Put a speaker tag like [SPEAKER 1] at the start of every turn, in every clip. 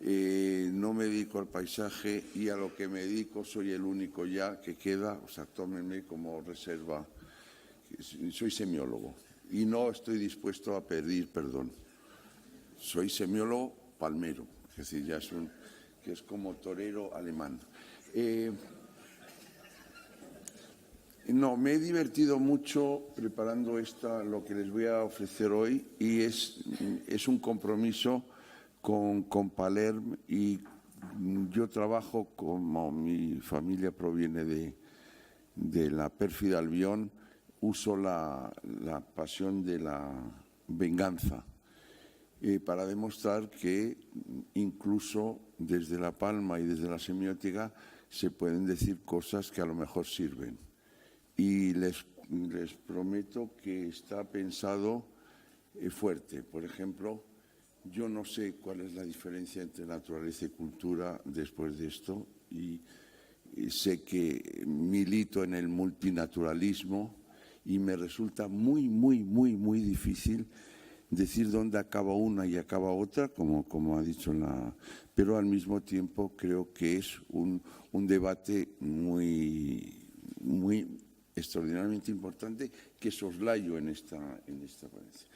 [SPEAKER 1] no me dedico al paisaje y a lo que me dedico soy el único ya que queda, o sea, tómenme como reserva. Soy semiólogo y no estoy dispuesto a pedir perdón. Soy semiólogo palmero, es decir, ya que es como torero alemán. No, me he divertido mucho preparando lo que les voy a ofrecer hoy, y es un compromiso con Palerm, y yo trabajo, como mi familia proviene de la pérfida Albión, uso la pasión de la venganza para demostrar que incluso desde La Palma y desde la semiótica se pueden decir cosas que a lo mejor sirven. Y les prometo que está pensado fuerte. Por ejemplo, yo no sé cuál es la diferencia entre naturaleza y cultura después de esto, y sé que milito en el multinaturalismo y me resulta muy, muy, muy, muy difícil decir dónde acaba una y acaba otra, como ha dicho pero al mismo tiempo creo que es un debate muy, muy extraordinariamente importante que soslayo en esta ponencia.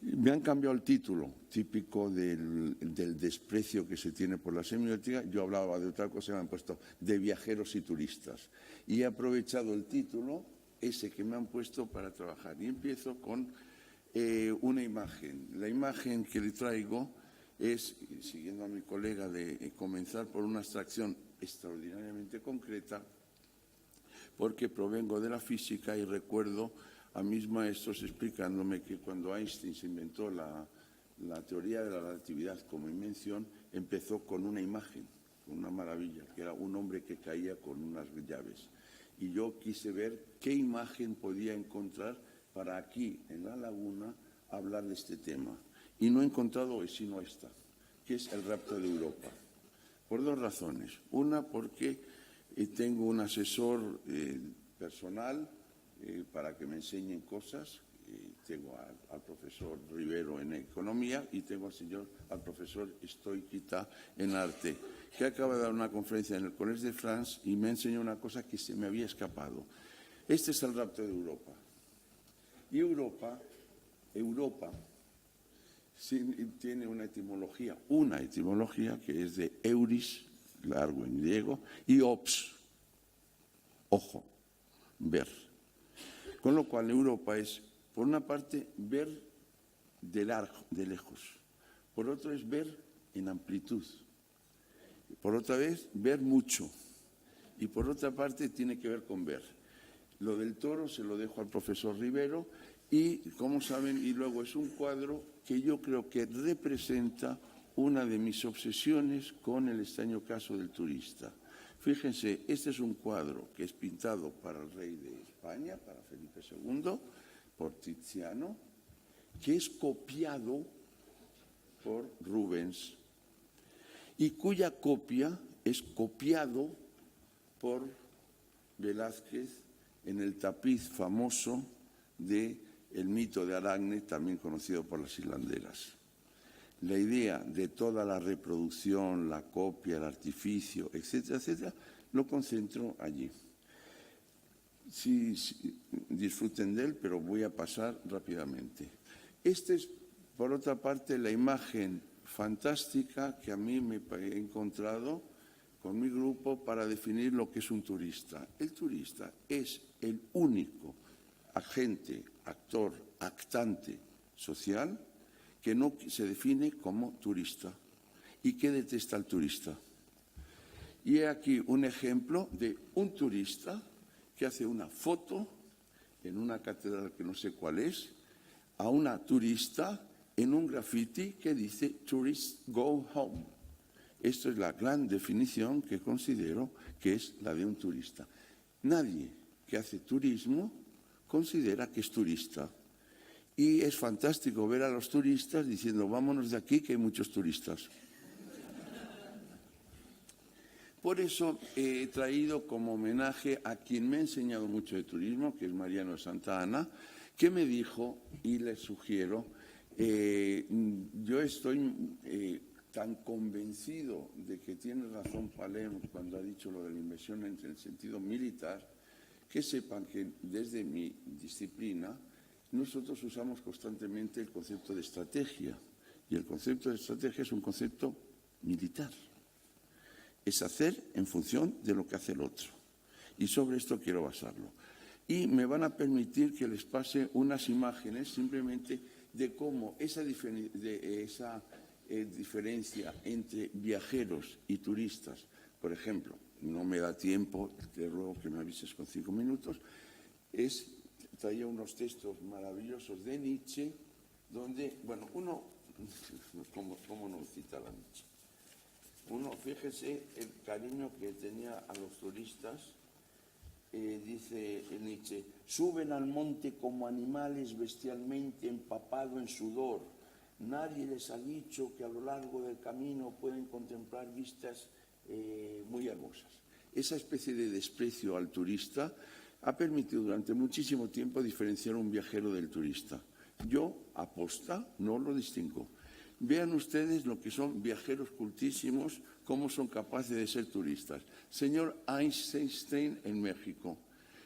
[SPEAKER 1] Me han cambiado el título, típico del desprecio que se tiene por la semiótica. Yo hablaba de otra cosa, me han puesto de viajeros y turistas. Y he aprovechado el título ese que me han puesto para trabajar. Y empiezo con una imagen. La imagen que le traigo es, siguiendo a mi colega, de comenzar por una abstracción extraordinariamente concreta, porque provengo de la física y recuerdo a mis maestros explicándome que cuando Einstein se inventó la teoría de la relatividad como invención, empezó con una imagen, con una maravilla, que era un hombre que caía con unas llaves. Y yo quise ver qué imagen podía encontrar para aquí, en la laguna, hablar de este tema. Y no he encontrado hoy sino esta, que es el rapto de Europa. Por dos razones. Una, porque tengo un asesor personal para que me enseñen cosas. Tengo al profesor Rivero en economía y tengo al profesor Stoikita en arte, que acaba de dar una conferencia en el Collège de France y me enseñó una cosa que se me había escapado. Este es el rapto de Europa. Y Europa tiene una etimología que es de euris, largo en griego, y ops, ojo, ver. Con lo cual Europa es, por una parte, ver de lejos, por otra es ver en amplitud, por otra vez ver mucho, y por otra parte tiene que ver con ver. Lo del toro se lo dejo al profesor Rivero y, como saben, y luego es un cuadro que yo creo que representa una de mis obsesiones con el extraño caso del turista. Fíjense, este es un cuadro que es pintado para el rey de España, para Felipe II, por Tiziano, que es copiado por Rubens y cuya copia es copiado por Velázquez en el tapiz famoso de El mito de Aracne, también conocido por las hilanderas. La idea de toda la reproducción, la copia, el artificio, etcétera, etcétera, lo concentro allí. Sí, disfruten de él, pero voy a pasar rápidamente. Esta es, por otra parte, la imagen fantástica que a mí me he encontrado con mi grupo para definir lo que es un turista. El turista es el único agente, actor, actante social que no se define como turista y que detesta al turista. Y he aquí un ejemplo de un turista que hace una foto en una catedral que no sé cuál es, a una turista en un graffiti que dice "Tourists go home". Esto es la gran definición que considero que es la de un turista. Nadie que hace turismo considera que es turista. Y es fantástico ver a los turistas diciendo "vámonos de aquí que hay muchos turistas". Por eso he traído como homenaje a quien me ha enseñado mucho de turismo, que es Mariano Santa Ana, que me dijo, y les sugiero, yo estoy tan convencido de que tiene razón Palermo cuando ha dicho lo de la inversión en el sentido militar, que sepan que desde mi disciplina nosotros usamos constantemente el concepto de estrategia. Y el concepto de estrategia es un concepto militar. Es hacer en función de lo que hace el otro. Y sobre esto quiero basarlo. Y me van a permitir que les pase unas imágenes simplemente de cómo esa diferencia entre viajeros y turistas, por ejemplo, no me da tiempo, te ruego que me avises con 5 minutos, traía unos textos maravillosos de Nietzsche, donde, bueno, uno, ¿cómo no cita a Nietzsche? Uno, fíjese el cariño que tenía a los turistas, dice Nietzsche, suben al monte como animales bestialmente empapados en sudor. Nadie les ha dicho que a lo largo del camino pueden contemplar vistas muy hermosas. Esa especie de desprecio al turista ha permitido durante muchísimo tiempo diferenciar un viajero del turista. Yo, aposta, no lo distingo. Vean ustedes lo que son viajeros cultísimos, cómo son capaces de ser turistas. Señor Einstein en México,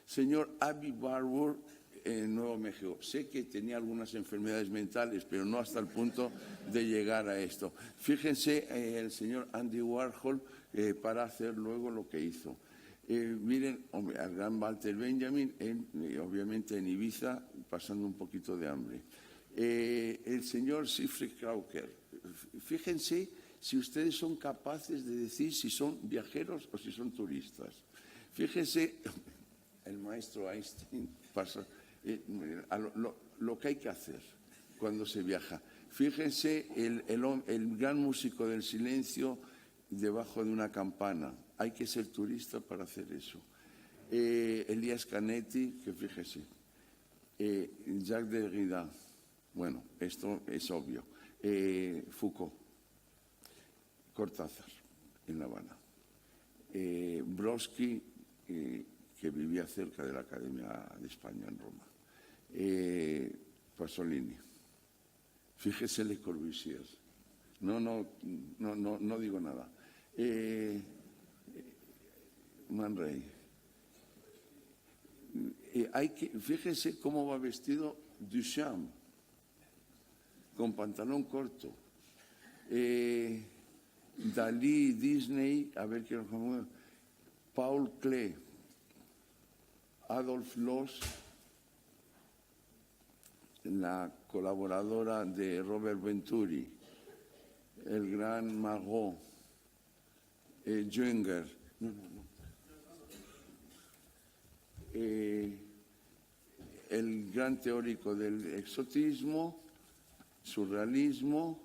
[SPEAKER 1] señor Avi Barbour en Nuevo México. Sé que tenía algunas enfermedades mentales, pero no hasta el punto de llegar a esto. Fíjense el señor Andy Warhol para hacer luego lo que hizo. Miren, hombre, al gran Walter Benjamin, obviamente en Ibiza, pasando un poquito de hambre. El señor Siegfried Krauker. Fíjense si ustedes son capaces de decir si son viajeros o si son turistas. Fíjense, el maestro Einstein pasa lo que hay que hacer cuando se viaja. Fíjense el gran músico del silencio debajo de una campana. Hay que ser turista para hacer eso. Elías Canetti, que fíjese. Jacques Derrida. Bueno, esto es obvio. Foucault. Cortázar, en La Habana. Brodsky, que vivía cerca de la Academia de España en Roma. Pasolini. Fíjese Le Corbusier. No digo nada. Man Ray. Fíjese cómo va vestido Duchamp, con pantalón corto. Dalí, Disney, a ver qué nos vamos. Paul Klee, Adolf Loos, la colaboradora de Robert Venturi, el gran Margot, Jünger, el gran teórico del exotismo, surrealismo,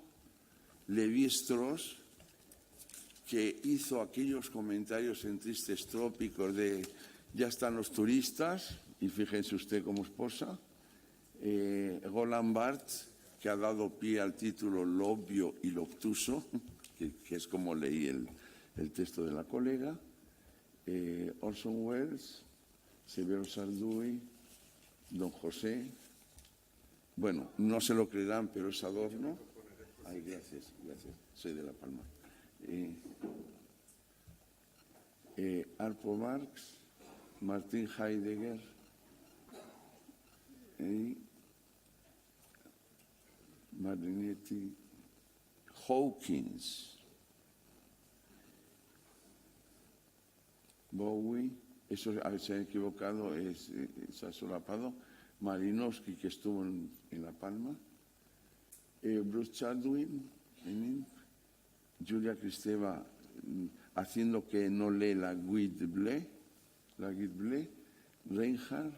[SPEAKER 1] Lévi-Strauss, que hizo aquellos comentarios en Tristes Trópicos de ya están los turistas, y fíjense usted cómo es posa. Roland Barthes, que ha dado pie al título Lo obvio y lo obtuso, que es como leí el texto de la colega. Orson Welles, Severo Sarduy, Don José. Bueno, no se lo creerán, pero es Adorno. Ay, gracias, soy de La Palma. Arpo Marx, Martin Heidegger, Marinetti, Hawkins, Bowie, eso se ha equivocado, se ha solapado, Malinowski, que estuvo en La Palma, Bruce Chatwin, Julia Kristeva, haciendo que no lee la Guide Bleu, Reinhardt,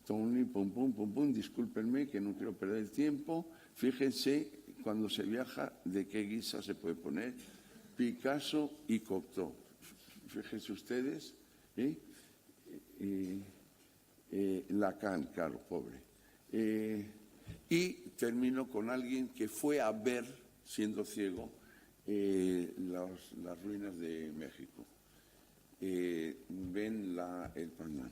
[SPEAKER 1] Tony, pum, discúlpenme que no quiero perder el tiempo. Fíjense cuando se viaja de qué guisa se puede poner. Picasso y Cocteau. Fíjense ustedes. Lacan, claro, pobre. Y termino con alguien que fue a ver, siendo ciego, las ruinas de México. Ven el Panamá.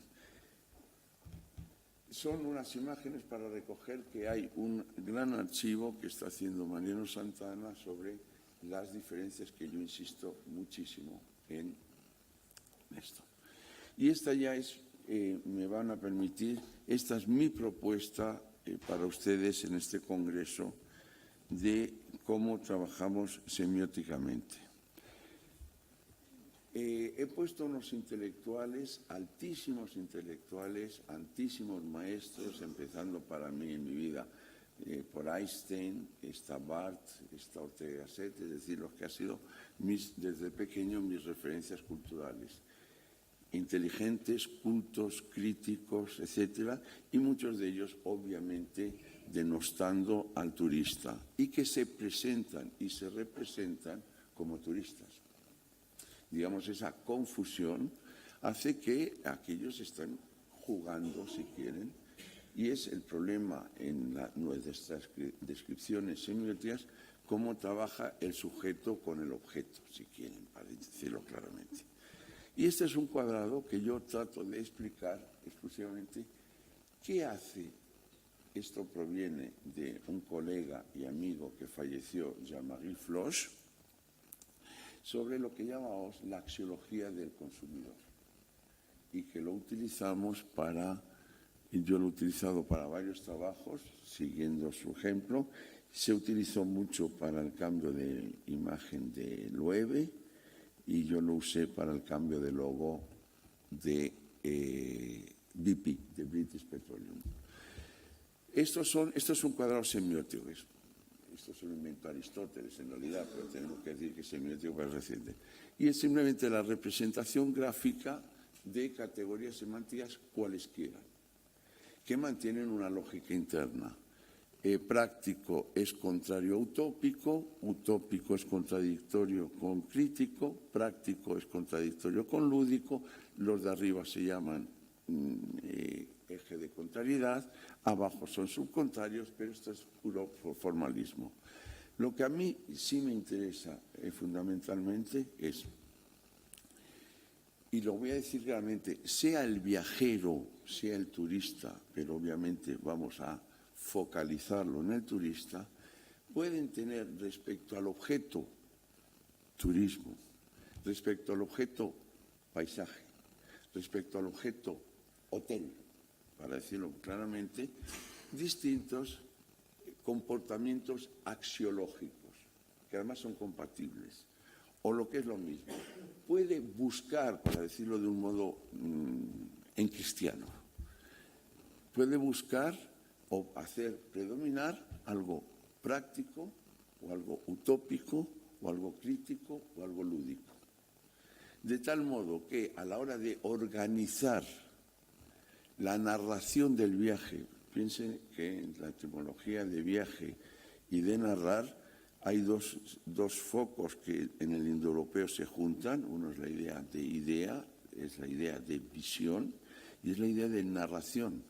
[SPEAKER 1] Son unas imágenes para recoger que hay un gran archivo que está haciendo Mariano Santana sobre las diferencias que yo insisto muchísimo en esto. Y esta ya es, me van a permitir, esta es mi propuesta para ustedes en este congreso de cómo trabajamos semióticamente. He puesto unos intelectuales, altísimos intelectuales, antísimos maestros, empezando para mí en mi vida por Einstein, está Barthes, está Ortega y Gasset, es decir, los que han sido desde pequeño mis referencias culturales. Inteligentes, cultos, críticos, etcétera, y muchos de ellos, obviamente, denostando al turista y que se presentan y se representan como turistas. Digamos, esa confusión hace que aquellos estén jugando, si quieren, y es el problema en nuestras descripciones semióticas, cómo trabaja el sujeto con el objeto, si quieren, para decirlo claramente. Y este es un cuadrado que yo trato de explicar exclusivamente qué hace. Esto proviene de un colega y amigo que falleció, Jean-Marie Floch, sobre lo que llamamos la axiología del consumidor y que lo utilizamos para, yo lo he utilizado para varios trabajos, siguiendo su ejemplo. Se utilizó mucho para el cambio de imagen de Loewe y yo lo usé para el cambio de logo de BP, de British Petroleum. Esto es un cuadrado semiótico. Esto se lo inventó Aristóteles en realidad, pero tenemos que decir que es semiótico es reciente. Y es simplemente la representación gráfica de categorías semánticas cualesquiera, que mantienen una lógica interna. Práctico es contrario a utópico, utópico es contradictorio con crítico, práctico es contradictorio con lúdico, los de arriba se llaman eje de contrariedad, abajo son subcontrarios, pero esto es puro formalismo. Lo que a mí sí me interesa fundamentalmente es, y lo voy a decir claramente, sea el viajero, sea el turista, pero obviamente vamos a focalizarlo en el turista, pueden tener respecto al objeto turismo, respecto al objeto paisaje, respecto al objeto hotel, para decirlo claramente, distintos comportamientos axiológicos, que además son compatibles. O lo que es lo mismo, puede buscar, para decirlo de un modo en cristiano, puede buscar o hacer predominar algo práctico o algo utópico o algo crítico o algo lúdico. De tal modo que a la hora de organizar la narración del viaje, piensen que en la etimología de viaje y de narrar hay dos focos que en el indoeuropeo se juntan. Uno es la idea, es la idea de visión y es la idea de narración.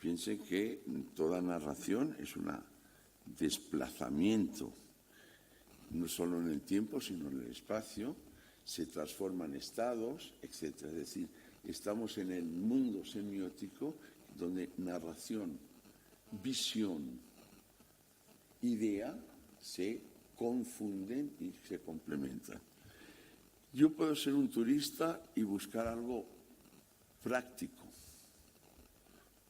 [SPEAKER 1] Piensen que toda narración es un desplazamiento, no solo en el tiempo, sino en el espacio, se transforman estados, etc. Es decir, estamos en el mundo semiótico donde narración, visión, idea se confunden y se complementan. Yo puedo ser un turista y buscar algo práctico.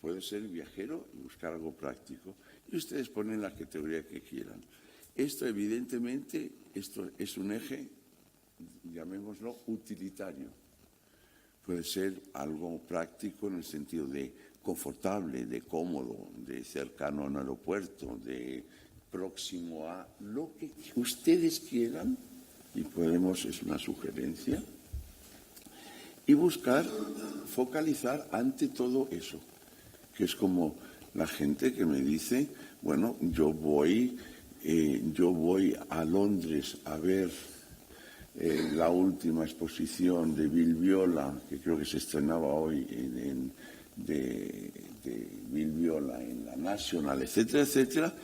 [SPEAKER 1] Puedo ser viajero y buscar algo práctico. Y ustedes ponen la categoría que quieran. Esto, evidentemente, esto es un eje, llamémoslo, utilitario. Puede ser algo práctico en el sentido de confortable, de cómodo, de cercano a un aeropuerto, de próximo a lo que ustedes quieran, y podemos, es una sugerencia, y buscar focalizar ante todo eso, que es como la gente que me dice, bueno, yo voy a Londres a ver la última exposición de Bill Viola, que creo que se estrenaba hoy de Bill Viola en la National, etcétera, etcétera,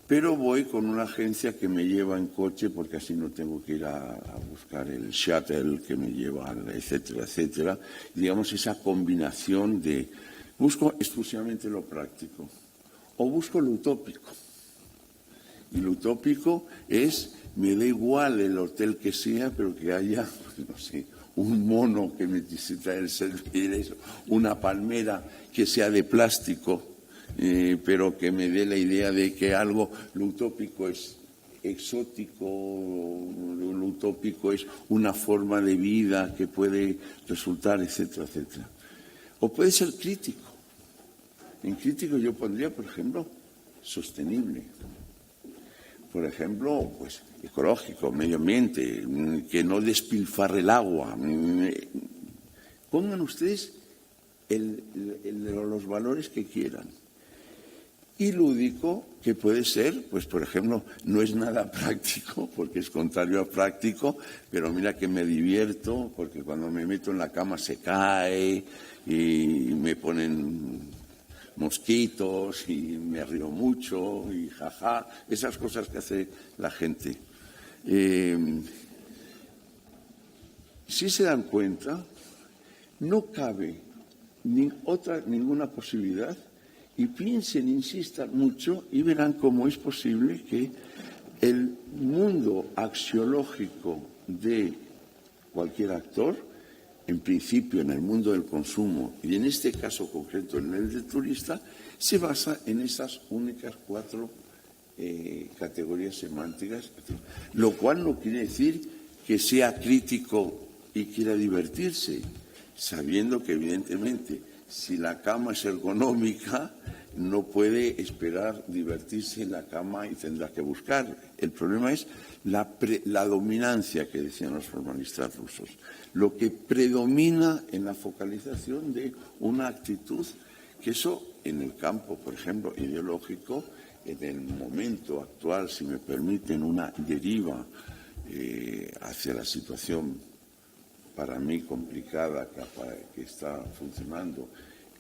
[SPEAKER 1] pero voy con una agencia que me lleva en coche porque así no tengo que ir a buscar el shuttle que me lleva, etcétera, etcétera. Digamos, esa combinación de busco exclusivamente lo práctico o busco lo utópico. Y lo utópico es me da igual el hotel que sea, pero que haya, pues, no sé, un mono que me visita el servicio, una palmera que sea de plástico, pero que me dé la idea de que algo, lo utópico es exótico, lo utópico es una forma de vida que puede resultar, etcétera, etcétera. O puede ser crítico. En crítico yo pondría, por ejemplo, sostenible. Por ejemplo, pues ecológico, medio ambiente, que no despilfarre el agua. Pongan ustedes los valores que quieran. Y lúdico, que puede ser, pues por ejemplo, no es nada práctico, porque es contrario a práctico, pero mira que me divierto, porque cuando me meto en la cama se cae y me ponen mosquitos y me río mucho y jaja, esas cosas que hace la gente. Si se dan cuenta, no cabe ninguna posibilidad. Y piensen, insistan mucho y verán cómo es posible que el mundo axiológico de cualquier actor, en principio en el mundo del consumo y en este caso concreto en el del turista, se basa en esas únicas 4 categorías semánticas, lo cual no quiere decir que sea crítico y quiera divertirse, sabiendo que evidentemente si la cama es ergonómica, no puede esperar divertirse en la cama y tendrá que buscar. El problema es la dominancia que decían los formalistas rusos, lo que predomina en la focalización de una actitud que eso en el campo, por ejemplo, ideológico, en el momento actual, si me permiten, una deriva hacia la situación para mí complicada que está funcionando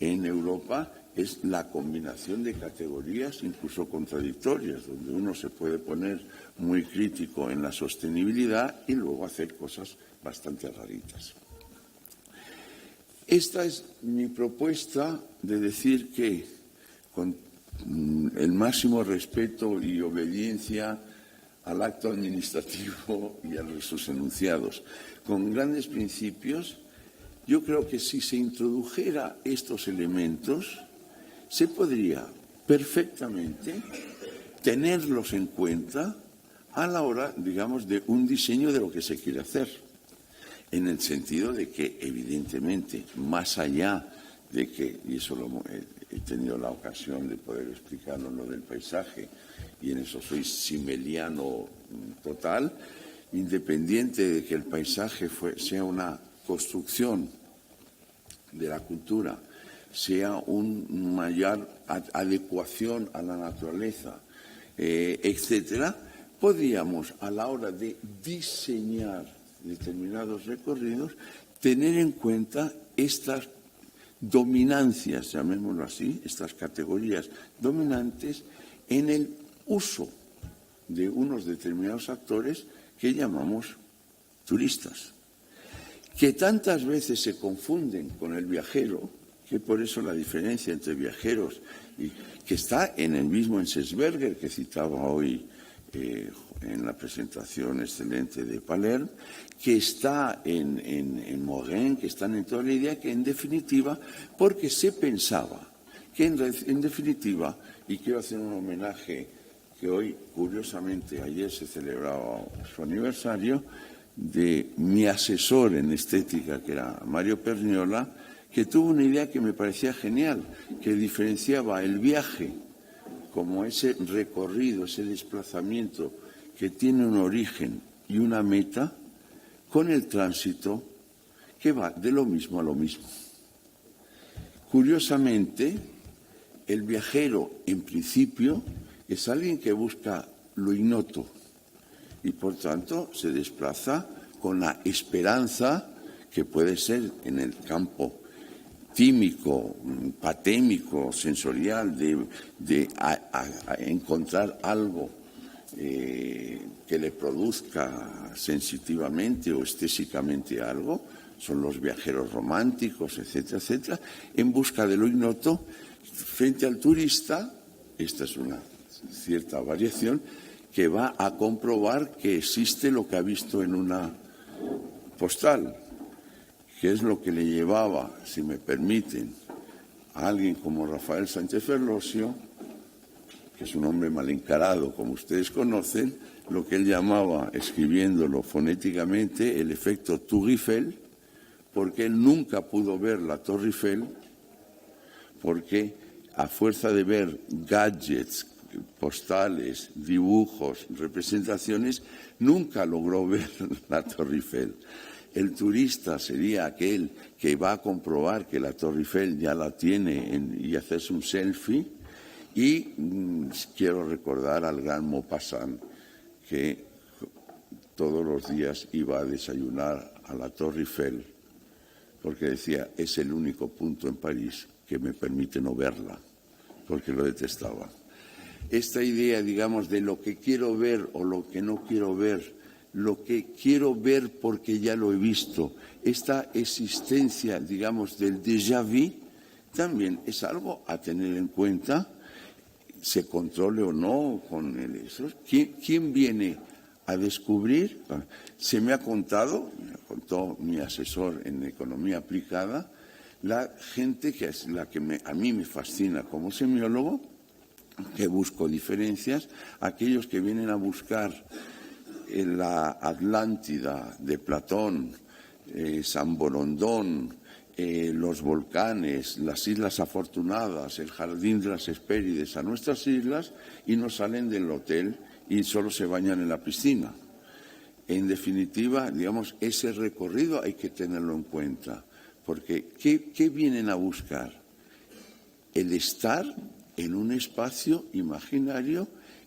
[SPEAKER 1] en Europa, es la combinación de categorías incluso contradictorias, donde uno se puede poner muy crítico en la sostenibilidad y luego hacer cosas bastante raritas. Esta es mi propuesta de decir que con el máximo respeto y obediencia al acto administrativo y a sus enunciados, con grandes principios, yo creo que si se introdujera estos elementos, se podría perfectamente tenerlos en cuenta a la hora, digamos, de un diseño de lo que se quiere hacer, en el sentido de que, evidentemente, más allá de que, y eso he tenido la ocasión de poder explicarlo, lo del paisaje, y en eso soy simeliano total, independiente de que el paisaje sea una construcción de la cultura, sea una mayor adecuación a la naturaleza, etcétera, podríamos, a la hora de diseñar determinados recorridos, tener en cuenta estas dominancias, llamémoslo así, estas categorías dominantes en el uso de unos determinados actores que llamamos turistas, que tantas veces se confunden con el viajero, que por eso la diferencia entre viajeros, y que está en el mismo Enzensberger que citaba hoy en la presentación excelente de Palermo, que está en Morin, que están en toda la idea, que en definitiva, porque se pensaba que en definitiva, y quiero hacer un homenaje que hoy, curiosamente, ayer se celebraba su aniversario, de mi asesor en estética, que era Mario Perniola, que tuvo una idea que me parecía genial, que diferenciaba el viaje como ese recorrido, ese desplazamiento que tiene un origen y una meta, con el tránsito que va de lo mismo a lo mismo. Curiosamente, el viajero, en principio, es alguien que busca lo ignoto y, por tanto, se desplaza con la esperanza que puede ser en el campo tímico, patémico, sensorial, de encontrar algo que le produzca sensitivamente o estéticamente algo. Son los viajeros románticos, etcétera, etcétera, en busca de lo ignoto. Frente al turista, esta es una cierta variación, que va a comprobar que existe lo que ha visto en una postal, que es lo que le llevaba, si me permiten, a alguien como Rafael Sánchez Ferlosio, que es un hombre mal encarado, como ustedes conocen, lo que él llamaba, escribiéndolo fonéticamente, el efecto Tour Eiffel, porque él nunca pudo ver la Torre Eiffel, porque a fuerza de ver gadgets, postales, dibujos, representaciones, nunca logró ver la Torre Eiffel. El turista sería aquel que va a comprobar que la Torre Eiffel ya la tiene y hacerse un selfie. Y quiero recordar al gran Maupassant, que todos los días iba a desayunar a la Torre Eiffel, porque decía, es el único punto en París que me permite no verla, porque lo detestaba. Esta idea, digamos, de lo que quiero ver o lo que no quiero ver, lo que quiero ver porque ya lo he visto, esta existencia, digamos, del déjà vu, también es algo a tener en cuenta, se controle o no con eso. ¿Quién viene a descubrir? Se me contó mi asesor en economía aplicada, la gente que es la que a mí me fascina como semiólogo, que busco diferencias, aquellos que vienen a buscar la Atlántida de Platón, San Borondón, los volcanes, las Islas Afortunadas, el Jardín de las Hespérides, a nuestras islas, y no salen del hotel y solo se bañan en la piscina. En definitiva, digamos, ese recorrido hay que tenerlo en cuenta, porque ¿qué vienen a buscar? El estar en un espacio imaginario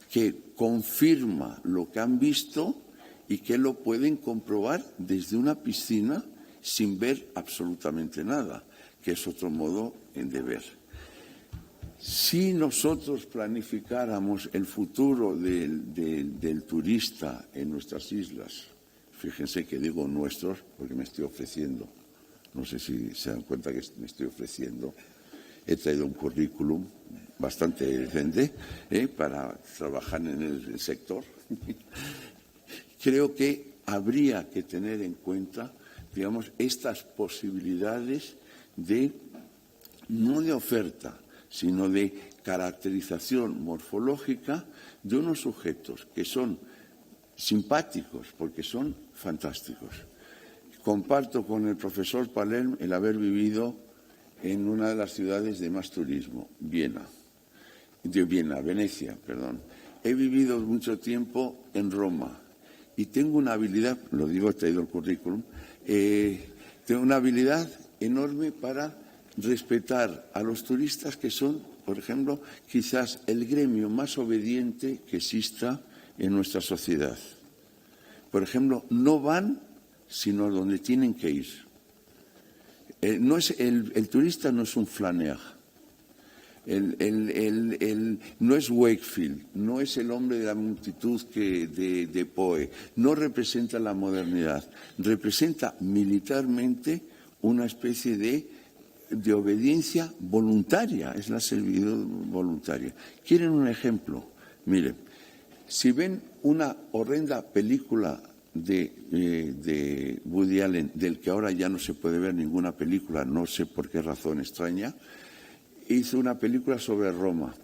[SPEAKER 1] que confirma lo que han visto y que lo pueden comprobar desde una piscina sin ver absolutamente nada, que es otro modo de ver. Si nosotros planificáramos el futuro del turista en nuestras islas, fíjense que digo nuestros porque me estoy ofreciendo, no sé si se dan cuenta que me estoy ofreciendo, he traído un currículum bastante decente para trabajar en el sector. Creo que habría que tener en cuenta, digamos, estas posibilidades de, no de oferta, sino de caracterización morfológica de unos sujetos que son simpáticos porque son fantásticos. Comparto con el profesor Palerm el haber vivido en una de las ciudades de más turismo, Venecia. He vivido mucho tiempo en Roma y tengo una habilidad, lo digo, he traído el currículum, tengo una habilidad enorme para respetar a los turistas que son, por ejemplo, quizás el gremio más obediente que exista en nuestra sociedad. Por ejemplo, no van sino donde tienen que ir. El turista no es un flaneur, no es Wakefield, no es el hombre de la multitud de Poe, no representa la modernidad, representa militarmente una especie de obediencia voluntaria, es la servidumbre voluntaria. ¿Quieren un ejemplo? Miren, si ven una horrenda película de Woody Allen, del que ahora ya no se puede ver ninguna película, no sé por qué razón extraña, hizo una película sobre Roma.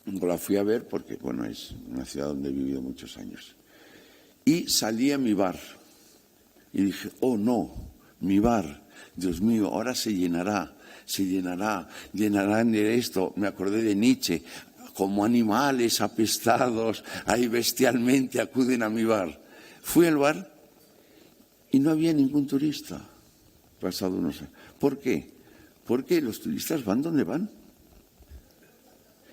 [SPEAKER 1] La fui a ver porque, bueno, es una ciudad donde he vivido muchos años. Y salí a mi bar y dije, oh no, mi bar, Dios mío, ahora se llenarán de esto. Me acordé de Nietzsche, como animales apestados, ahí bestialmente acuden a mi bar. Fui al bar y no había ningún turista, pasado unos años. ¿Por qué? Porque los turistas van donde van.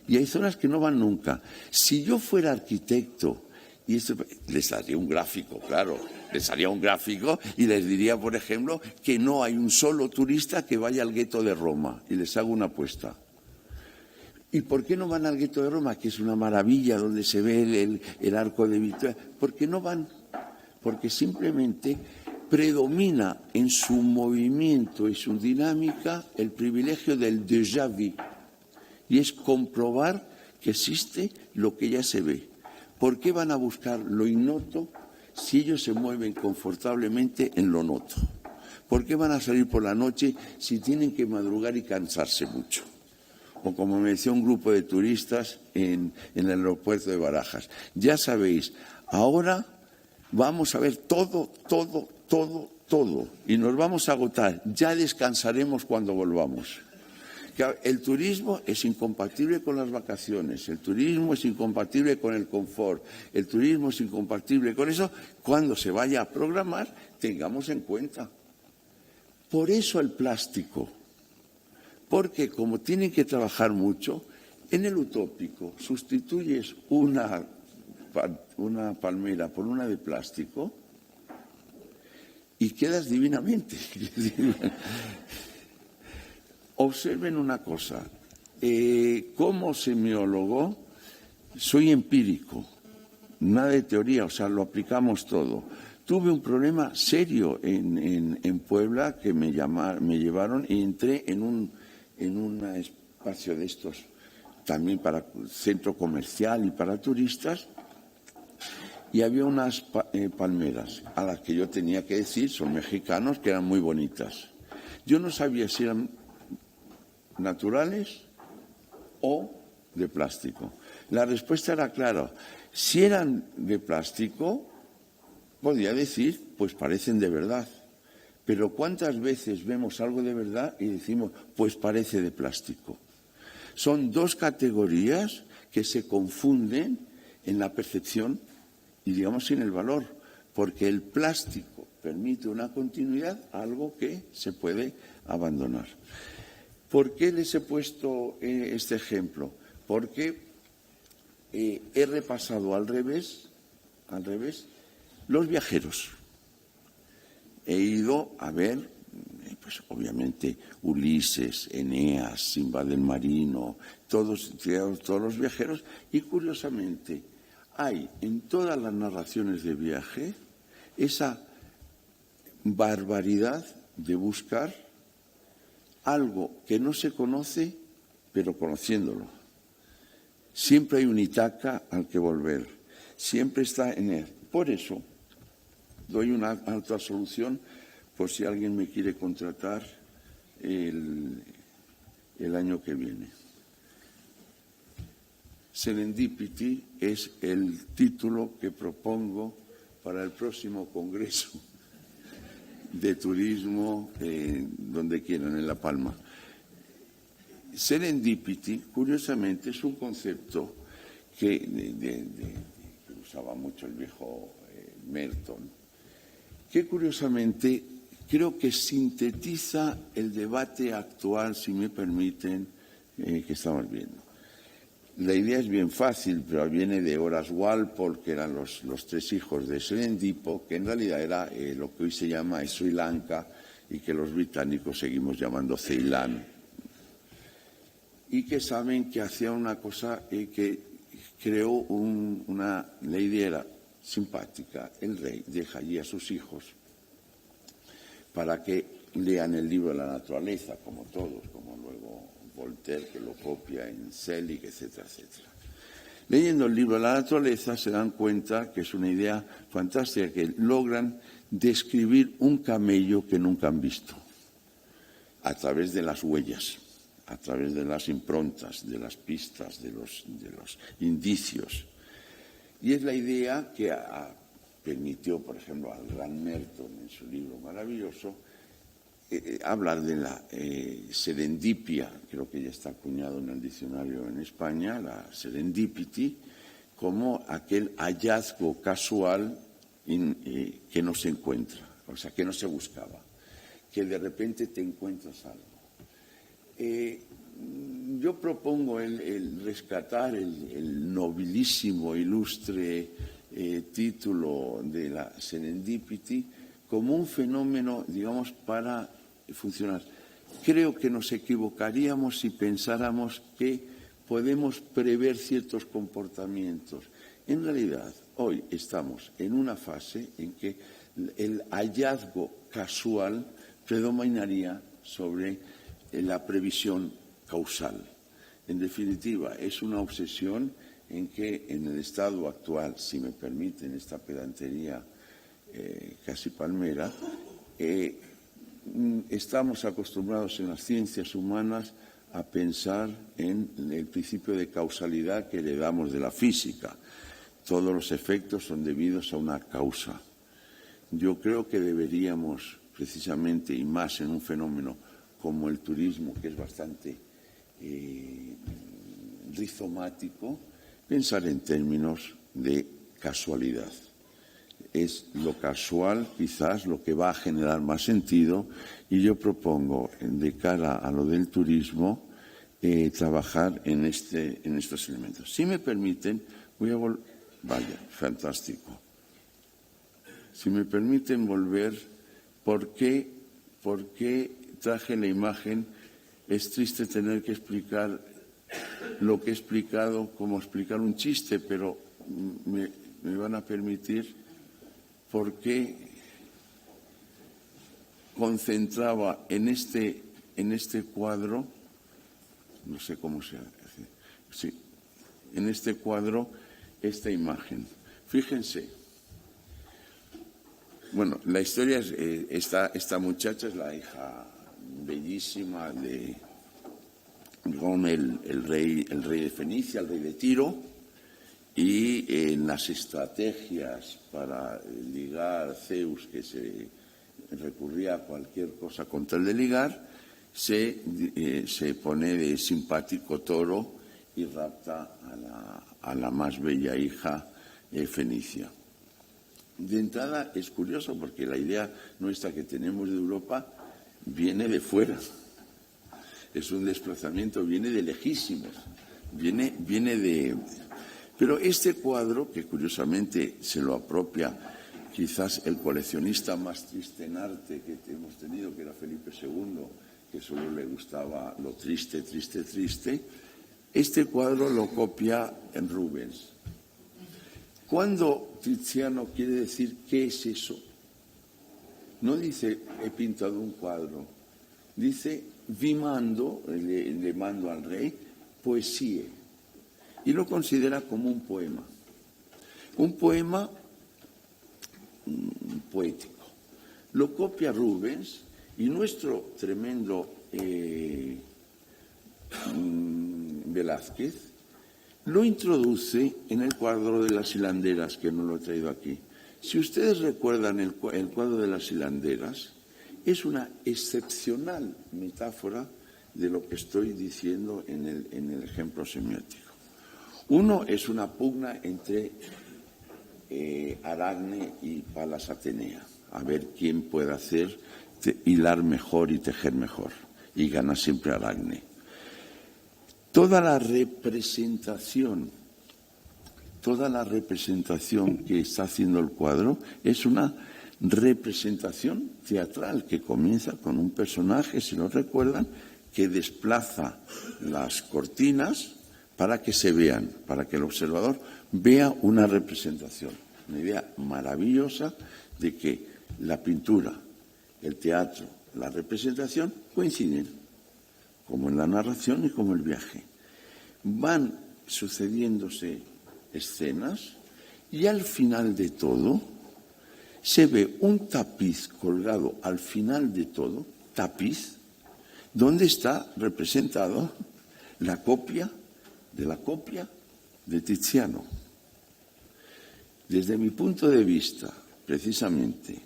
[SPEAKER 1] Y hay zonas que no van nunca. Si yo fuera arquitecto, les haría un gráfico, claro, les haría un gráfico y les diría, por ejemplo, que no hay un solo turista que vaya al gueto de Roma, y les hago una apuesta. ¿Y por qué no van al gueto de Roma, que es una maravilla donde se ve el arco de Victoria? ¿Por qué no van? Porque simplemente predomina en su movimiento y su dinámica el privilegio del déjà vu, y es comprobar que existe lo que ya se ve. ¿Por qué van a buscar lo ignoto si ellos se mueven confortablemente en lo noto? ¿Por qué van a salir por la noche si tienen que madrugar y cansarse mucho? O como me decía un grupo de turistas en el aeropuerto de Barajas, ya sabéis, ahora vamos a ver todo, y nos vamos a agotar, ya descansaremos cuando volvamos. El turismo es incompatible con las vacaciones, el turismo es incompatible con el confort, el turismo es incompatible con eso. Cuando se vaya a programar, tengamos en cuenta. Por eso el plástico, porque como tienen que trabajar mucho, en el utópico sustituyes una palmera por una de plástico y quedas divinamente. Observen una cosa, como semiólogo soy empírico, nada de teoría, o sea, lo aplicamos todo. Tuve un problema serio en Puebla que me llevaron y entré en un espacio de estos, también para centro comercial y para turistas, y había unas palmeras a las que yo tenía que decir, son mexicanos, que eran muy bonitas. Yo no sabía si eran naturales o de plástico. La respuesta era clara. Si eran de plástico, podía decir, pues parecen de verdad. Pero ¿cuántas veces vemos algo de verdad y decimos, pues parece de plástico? Son dos categorías que se confunden en la percepción y, digamos, en el valor, porque el plástico permite una continuidad a algo que se puede abandonar. ¿Por qué les he puesto este ejemplo? Porque he repasado al revés, los viajeros. He ido a ver, pues obviamente, Ulises, Eneas, Sinbad el Marino, todos los viajeros, y curiosamente hay en todas las narraciones de viaje esa barbaridad de buscar algo que no se conoce, pero conociéndolo. Siempre hay un Ítaca al que volver, siempre está en él. Por eso doy una alta solución por si alguien me quiere contratar el año que viene. Serendipity es el título que propongo para el próximo congreso de turismo, donde quieran, en La Palma. Serendipity, curiosamente, es un concepto que usaba mucho el viejo Merton, que curiosamente creo que sintetiza el debate actual, si me permiten, que estamos viendo. La idea es bien fácil, pero viene de Horace Walpole, que eran los tres hijos de Serendipo, que en realidad era lo que hoy se llama Sri Lanka y que los británicos seguimos llamando Ceilán. Y que saben que hacía una cosa que creó la idea era simpática. El rey deja allí a sus hijos para que lean el libro de la naturaleza, como todos, como luego Voltaire, que lo copia en Selig, etcétera, etcétera. Leyendo el libro de la naturaleza se dan cuenta que es una idea fantástica, que logran describir un camello que nunca han visto a través de las huellas, a través de las improntas, de las pistas, de los indicios. Y es la idea que permitió, por ejemplo, al gran Merton en su libro maravilloso, hablar de la serendipia, creo que ya está acuñado en el diccionario en España, la serendipity, como aquel hallazgo casual que no se encuentra, o sea, que no se buscaba, que de repente te encuentras algo. Yo propongo el rescatar el nobilísimo, ilustre título de la serendipity como un fenómeno, digamos, para funcionar. Creo que nos equivocaríamos si pensáramos que podemos prever ciertos comportamientos. En realidad, hoy estamos en una fase en que el hallazgo casual predominaría sobre la previsión causal. En definitiva, es una obsesión en que en el estado actual, si me permiten esta pedantería casi palmera, estamos acostumbrados en las ciencias humanas a pensar en el principio de causalidad que heredamos de la física. Todos los efectos son debidos a una causa. Yo creo que deberíamos, precisamente, y más en un fenómeno como el turismo, que es bastante rizomático, pensar en términos de casualidad. Es lo casual, quizás, lo que va a generar más sentido, y yo propongo, de cara a lo del turismo, trabajar en estos elementos. Si me permiten, voy a volver. Vaya, fantástico. Si me permiten volver, ¿por qué traje la imagen? Es triste tener que explicar lo que he explicado, como explicar un chiste, pero me van a permitir por qué concentraba en este cuadro, no sé cómo se hace, sí, en este cuadro esta imagen. Fíjense. Bueno, la historia es, esta muchacha es la hija bellísima de el rey de Fenicia, el rey de Tiro, y en las estrategias para ligar a Zeus, que se recurría a cualquier cosa con tal de ligar, se pone de simpático toro y rapta a la más bella hija fenicia. De entrada es curioso porque la idea nuestra que tenemos de Europa viene de fuera. Es un desplazamiento, viene de lejísimos, viene de... Pero este cuadro, que curiosamente se lo apropia quizás el coleccionista más triste en arte que hemos tenido, que era Felipe II, que solo le gustaba lo triste, triste, triste, este cuadro lo copia en Rubens. Cuando Tiziano quiere decir ¿qué es eso? No dice he pintado un cuadro, dice vi mando, le mando al rey, poesía, y lo considera como un poema poético. Lo copia Rubens y nuestro tremendo Velázquez lo introduce en el cuadro de las hilanderas, que no lo he traído aquí. Si ustedes recuerdan el cuadro de las hilanderas, es una excepcional metáfora de lo que estoy diciendo en el ejemplo semiótico. Uno es una pugna entre Aracne y Palas Atenea, a ver quién puede hilar mejor y tejer mejor, y gana siempre Aracne. Toda la representación que está haciendo el cuadro es una representación teatral que comienza con un personaje, si lo recuerdan, que desplaza las cortinas para que se vean, para que el observador vea una representación. Una idea maravillosa de que la pintura, el teatro, la representación coinciden, como en la narración y como el viaje. Van sucediéndose escenas y al final de todo se ve un tapiz colgado al final de todo, tapiz, donde está representado la copia de Tiziano. Desde mi punto de vista, precisamente,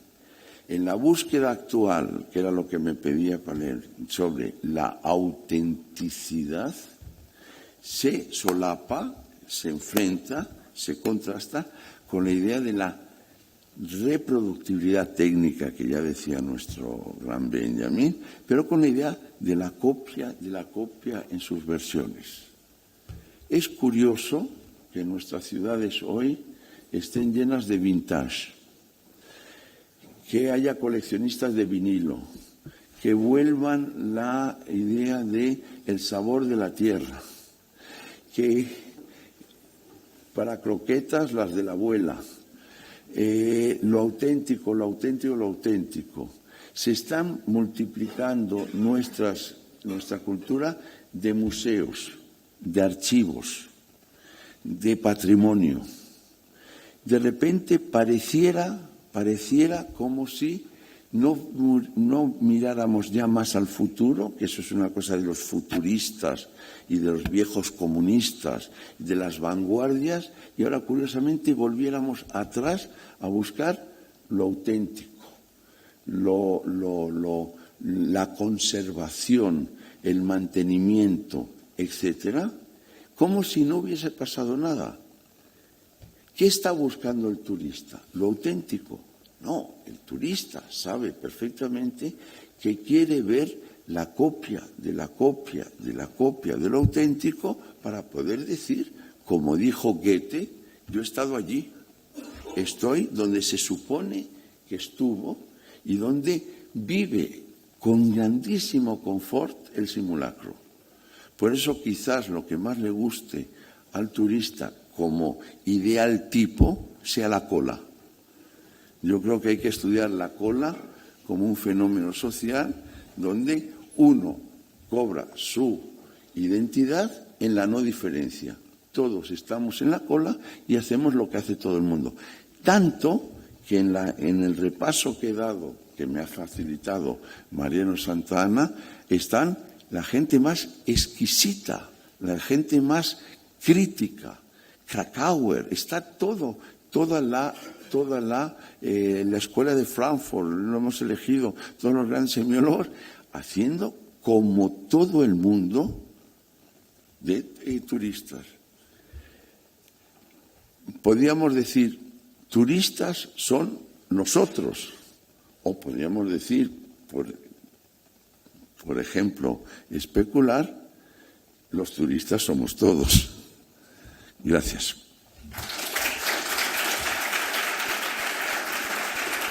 [SPEAKER 1] en la búsqueda actual, que era lo que me pedía Paler, sobre la autenticidad, se solapa, se enfrenta, se contrasta con la idea de la reproductibilidad técnica, que ya decía nuestro gran Benjamin, pero con la idea de la copia en sus versiones. Es curioso que nuestras ciudades hoy estén llenas de vintage, que haya coleccionistas de vinilo, que vuelvan la idea de el sabor de la tierra, que para croquetas las de la abuela, lo auténtico. Se están multiplicando nuestra cultura de museos, de archivos, de patrimonio. De repente pareciera como si no miráramos ya más al futuro, que eso es una cosa de los futuristas y de los viejos comunistas, de las vanguardias, y ahora curiosamente volviéramos atrás a buscar lo auténtico, la conservación, el mantenimiento, etcétera, como si no hubiese pasado nada. ¿Qué está buscando el turista? ¿Lo auténtico? No, el turista sabe perfectamente que quiere ver la copia de la copia de la copia de lo auténtico para poder decir, como dijo Goethe, yo he estado allí, estoy donde se supone que estuvo y donde vive con grandísimo confort el simulacro. Por eso quizás lo que más le guste al turista como ideal tipo sea la cola. Yo creo que hay que estudiar la cola como un fenómeno social donde uno cobra su identidad en la no diferencia. Todos estamos en la cola y hacemos lo que hace todo el mundo. Tanto que en el repaso que he dado, que me ha facilitado Mariano Santana, están la gente más exquisita, la gente más crítica, Krakauer, está toda la escuela de Frankfurt, lo hemos elegido, todos los grandes semiólogos, haciendo como todo el mundo de turistas. Podríamos decir, turistas son nosotros, o podríamos decir, por ejemplo, especular, los turistas somos todos. Gracias.